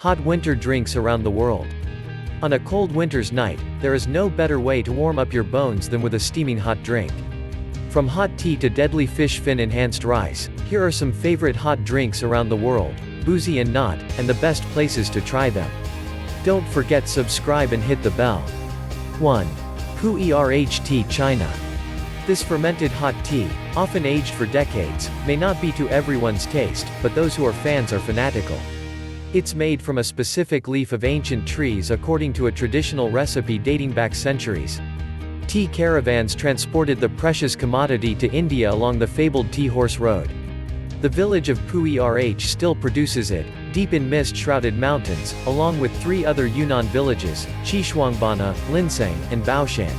Hot winter drinks around the world. On a cold winter's night, there is no better way to warm up your bones than with a steaming hot drink. From hot tea to deadly fish fin enhanced rice, here are some favorite hot drinks around the world, boozy and not, and the best places to try them. Don't forget subscribe and hit the bell. 1. Pu-erh Tea, China. This fermented hot tea, often aged for decades, may not be to everyone's taste, but those who are fans are fanatical. It's made from a specific leaf of ancient trees according to a traditional recipe dating back centuries. Tea caravans transported the precious commodity to India along the fabled Tea Horse Road. The village of Pu-erh still produces it, deep in mist-shrouded mountains, along with 3 other Yunnan villages, Xishuangbana, Linseng, and Baoshan.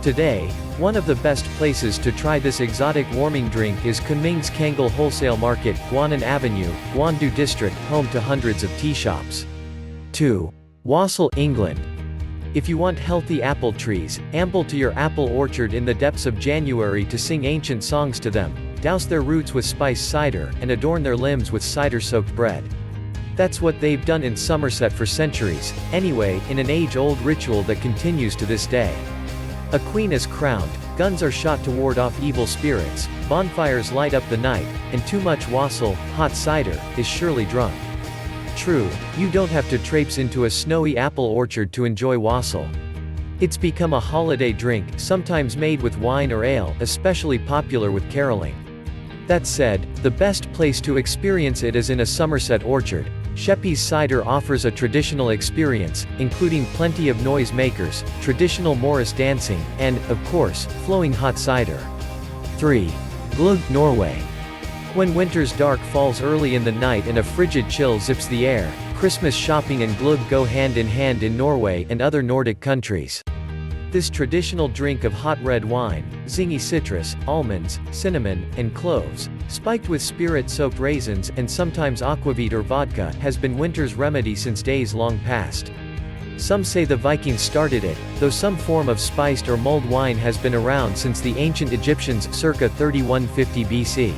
Today, one of the best places to try this exotic warming drink is Kunming's Kangal Wholesale Market, Guanan Avenue, Guandu District, home to hundreds of tea shops. 2. Wassail, England. If you want healthy apple trees, amble to your apple orchard in the depths of January to sing ancient songs to them, douse their roots with spiced cider, and adorn their limbs with cider-soaked bread. That's what they've done in Somerset for centuries, anyway, in an age-old ritual that continues to this day. A queen is crowned, guns are shot to ward off evil spirits, bonfires light up the night, and too much wassail, hot cider, is surely drunk. True, you don't have to traipse into a snowy apple orchard to enjoy wassail. It's become a holiday drink, sometimes made with wine or ale, especially popular with caroling. That said, the best place to experience it is in a Somerset orchard. Sheppey's Cider offers a traditional experience, including plenty of noise makers, traditional Morris dancing, and, of course, flowing hot cider. 3. Glogg, Norway. When winter's dark falls early in the night and a frigid chill zips the air, Christmas shopping and glögg go hand in hand in Norway and other Nordic countries. This traditional drink of hot red wine, zingy citrus, almonds, cinnamon, and cloves, spiked with spirit-soaked raisins and sometimes aquavit or vodka, has been winter's remedy since days long past. Some say the Vikings started it, though some form of spiced or mulled wine has been around since the ancient Egyptians circa 3150 BC.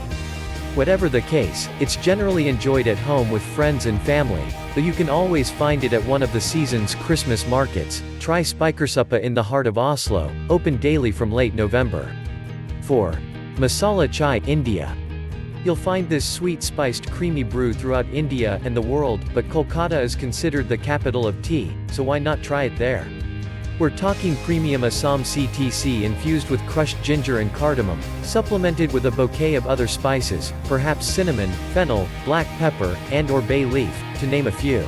Whatever the case, it's generally enjoyed at home with friends and family, though you can always find it at one of the season's Christmas markets. Try Spikersuppa in the heart of Oslo, open daily from late November. 4. Masala Chai, India. You'll find this sweet spiced creamy brew throughout India and the world, but Kolkata is considered the capital of tea, so why not try it there? We're talking premium Assam CTC infused with crushed ginger and cardamom, supplemented with a bouquet of other spices, perhaps cinnamon, fennel, black pepper, and/or bay leaf, to name a few.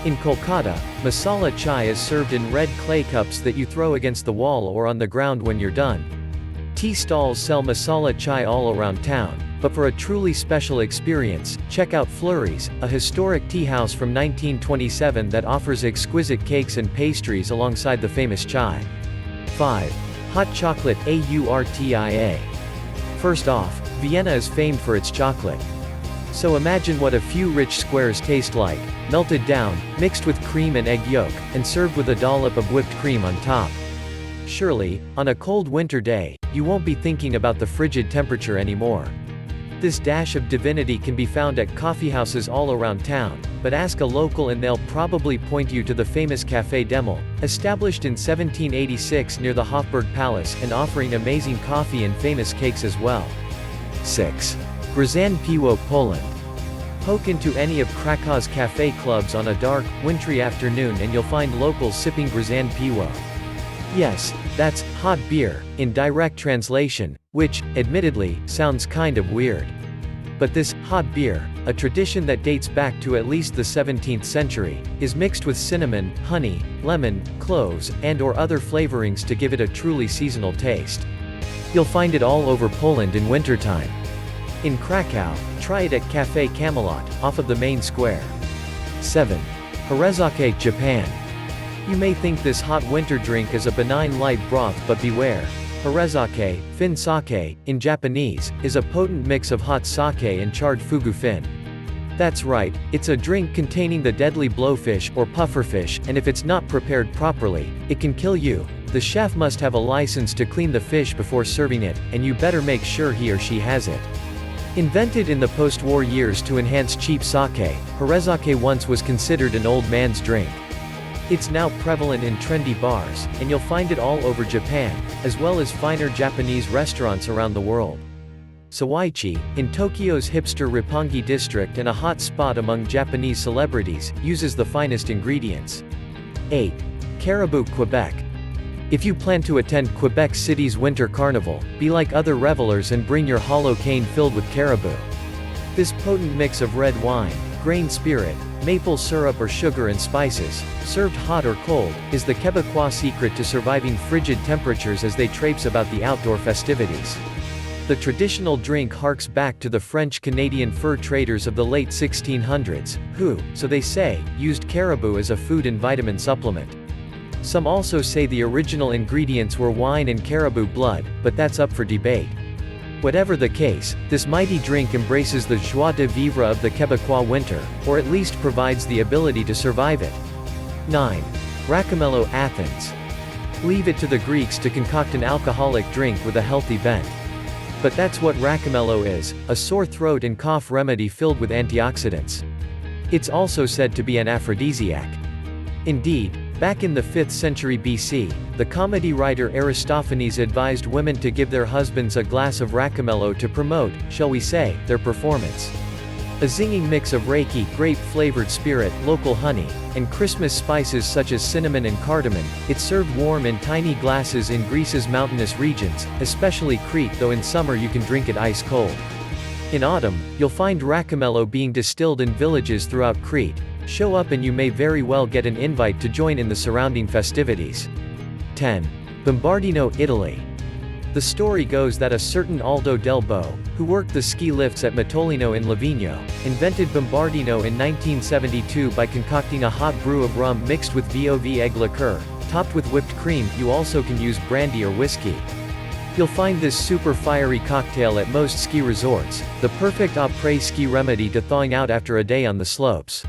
In Kolkata, masala chai is served in red clay cups that you throw against the wall or on the ground when you're done. Tea stalls sell masala chai all around town, but for a truly special experience, check out Flurry's, a historic tea house from 1927 that offers exquisite cakes and pastries alongside the famous chai. 5. Hot chocolate, AURTIA. First off, Vienna is famed for its chocolate. So imagine what a few rich squares taste like, melted down, mixed with cream and egg yolk, and served with a dollop of whipped cream on top. Surely, on a cold winter day, you won't be thinking about the frigid temperature anymore. This dash of divinity can be found at coffeehouses all around town, but ask a local and they'll probably point you to the famous Café Demel, established in 1786 near the Hofburg Palace and offering amazing coffee and famous cakes as well. 6. Grzane, Piwo, Poland. Poke into any of Krakow's café clubs on a dark, wintry afternoon and you'll find locals sipping Grzane Piwo. Yes, that's hot beer, in direct translation, which, admittedly, sounds kind of weird. But this hot beer, a tradition that dates back to at least the 17th century, is mixed with cinnamon, honey, lemon, cloves, and/or other flavorings to give it a truly seasonal taste. You'll find it all over Poland in wintertime. In Krakow, try it at Café Camelot, off of the main square. 7. Hirezake, Japan. You may think this hot winter drink is a benign light broth, but beware. Hirezake, fin sake, in Japanese, is a potent mix of hot sake and charred fugu fin. That's right, it's a drink containing the deadly blowfish or pufferfish, and if it's not prepared properly, it can kill you. The chef must have a license to clean the fish before serving it, and you better make sure he or she has it. Invented in the post-war years to enhance cheap sake, Hirezake once was considered an old man's drink. It's now prevalent in trendy bars, and you'll find it all over Japan, as well as finer Japanese restaurants around the world. Sawaichi, in Tokyo's hipster Roppongi district and a hot spot among Japanese celebrities, uses the finest ingredients. 8. Caribou, Quebec. If you plan to attend Quebec City's Winter Carnival, be like other revelers and bring your hollow cane filled with caribou. This potent mix of red wine, grain spirit, maple syrup or sugar and spices, served hot or cold, is the Quebecois secret to surviving frigid temperatures as they traipse about the outdoor festivities. The traditional drink harks back to the French-Canadian fur traders of the late 1600s, who, so they say, used caribou as a food and vitamin supplement. Some also say the original ingredients were wine and caribou blood, but that's up for debate. Whatever the case, this mighty drink embraces the joie de vivre of the Quebecois winter, or at least provides the ability to survive it. 9. Rakomelo, Athens. Leave it to the Greeks to concoct an alcoholic drink with a healthy bent. But that's what Rakomelo is, a sore throat and cough remedy filled with antioxidants. It's also said to be an aphrodisiac. Indeed, back in the 5th century BC, the comedy writer Aristophanes advised women to give their husbands a glass of Rakomelo to promote, shall we say, their performance. A zinging mix of reiki, grape-flavored spirit, local honey, and Christmas spices such as cinnamon and cardamom, it's served warm in tiny glasses in Greece's mountainous regions, especially Crete, though in summer you can drink it ice cold. In autumn, you'll find Rakomelo being distilled in villages throughout Crete. Show up and you may very well get an invite to join in the surrounding festivities. 10. Bombardino, Italy. The story goes that a certain Aldo Del Bo, who worked the ski lifts at Matolino in Livigno, invented Bombardino in 1972 by concocting a hot brew of rum mixed with VOV egg liqueur, topped with whipped cream. You also can use brandy or whiskey. You'll find this super fiery cocktail at most ski resorts, the perfect après-ski remedy to thawing out after a day on the slopes.